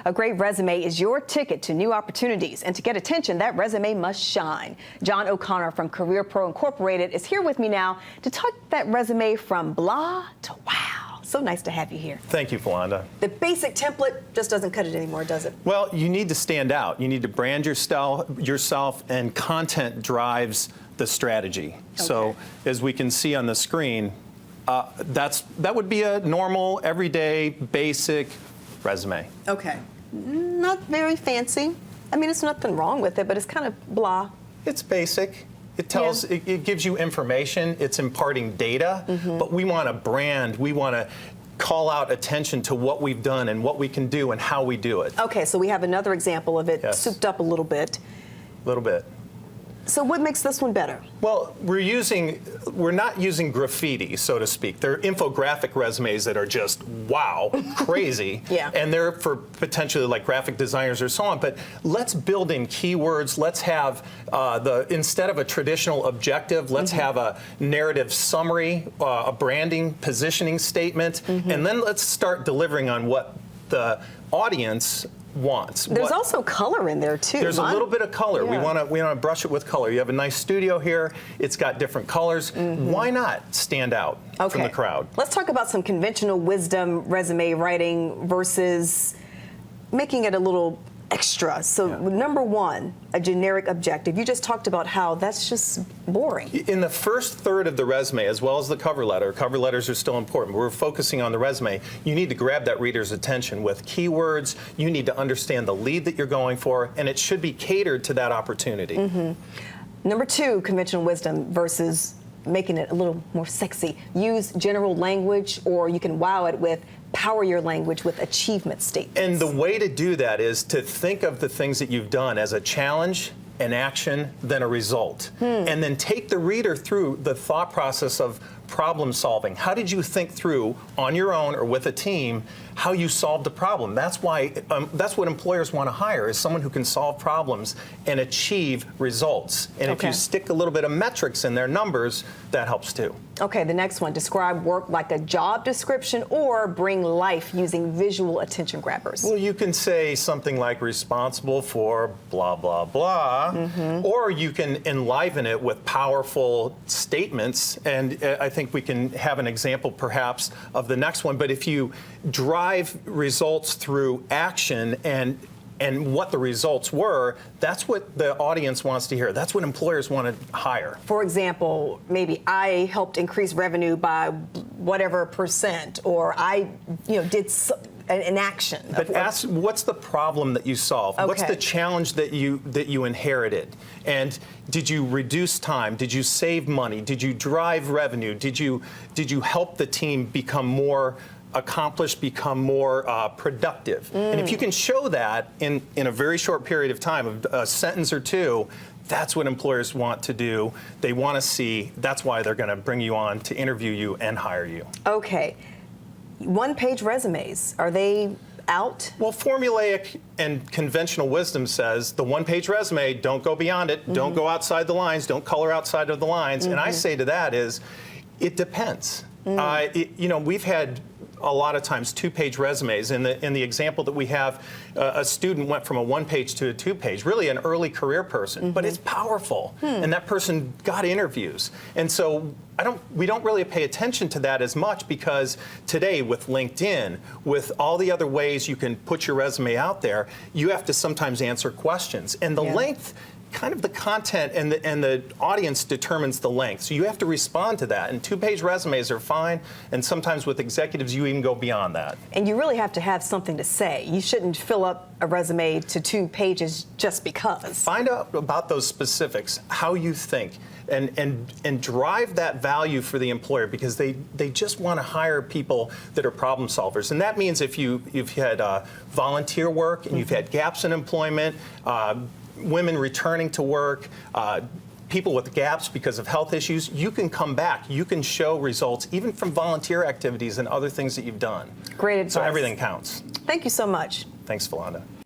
A great resume is your ticket to new opportunities, and to get attention, that resume must shine. John O'Connor from Career Pro Incorporated is here with me now to talk that resume from blah to wow. So nice to have you here. Thank you, Philanda. The basic template just doesn't cut it anymore, does it? Well, you need to stand out. You need to brand yourself, and content drives the strategy. Okay. So, as we can see on the screen, that would be a normal, everyday, basic resume. Okay. Not very fancy. I mean, it's nothing wrong with it, but it's kind of blah. It's basic. It tells, it gives you information. It's imparting data, but we want to brand. We want to call out attention to what we've done and what we can do and how we do it. Okay, so we have another example of it souped up a little bit. A little bit. So what makes this one better? Well, we're not using graffiti, so to speak. They're infographic resumes that are just, wow, crazy. Yeah. And they're for potentially like graphic designers or so on. But let's build in keywords. Let's have, instead of a traditional objective, let's have a narrative summary, a branding, positioning statement, and then let's start delivering on what the audience wants. There's also color in there too. There's a little bit of color. Yeah. We want to brush it with color. You have a nice studio here. It's got different colors. Why not stand out from the crowd? Let's talk about some conventional wisdom resume writing versus making it a little extra. So number one, a generic objective. You just talked about how that's just boring. In the first third of the resume, as well as the cover letters are still important. We're focusing on the resume. You need to grab that reader's attention with keywords. You need to understand the lead that you're going for, and it should be catered to that opportunity. Number two, conventional wisdom versus making it a little more sexy. Use general language, or you can wow it with power your language with achievement statements. And the way to do that is to think of the things that you've done as a challenge, an action, then a result. And then take the reader through the thought process of problem solving. How did you think through, on your own or with a team, how you solved a problem? That's why that's what employers want to hire, is someone who can solve problems and achieve results. And if you stick a little bit of metrics in their numbers, that helps too. Okay, the next one, describe work like a job description or bring life using visual attention grabbers. Well, you can say something like responsible for blah, blah, blah, or you can enliven it with powerful statements, and I think we can have an example perhaps of the next one. But if you drive results through action and what the results were, that's what the audience wants to hear. That's what employers want to hire. For example, maybe I helped increase revenue by whatever percent, or I did an action. But ask, what's the problem that you solved? What's the challenge that you inherited? And did you reduce time? Did you save money? Did you drive revenue? Did you help the team become more accomplished, become more productive? And if you can show that in a very short period of time, a sentence or two, that's what employers want to do. They want to see. That's why they're going to bring you on to interview you and hire you. Okay. One-page resumes, are they out? Well, formulaic and conventional wisdom says the one-page resume, don't go beyond it, don't go outside the lines, don't color outside of the lines. And I say to that is, it depends. We've had a lot of times two-page resumes. In the example that we have, a student went from a one-page to a two-page, really an early career person, but it's powerful, and that person got interviews. And so we don't really pay attention to that as much, because today with LinkedIn, with all the other ways you can put your resume out there, you have to sometimes answer questions. And the length, kind of the content and the audience determines the length. So you have to respond to that. And two-page resumes are fine. And sometimes with executives, you even go beyond that. And you really have to have something to say. You shouldn't fill up a resume to 2 pages just because. Find out about those specifics, how you think, and drive that value for the employer, because they just want to hire people that are problem solvers. And that means if you've had volunteer work and you've had gaps in employment, women returning to work, people with gaps because of health issues, you can come back. You can show results even from volunteer activities and other things that you've done. Great advice. So everything counts. Thank you so much. Thanks, Philanda.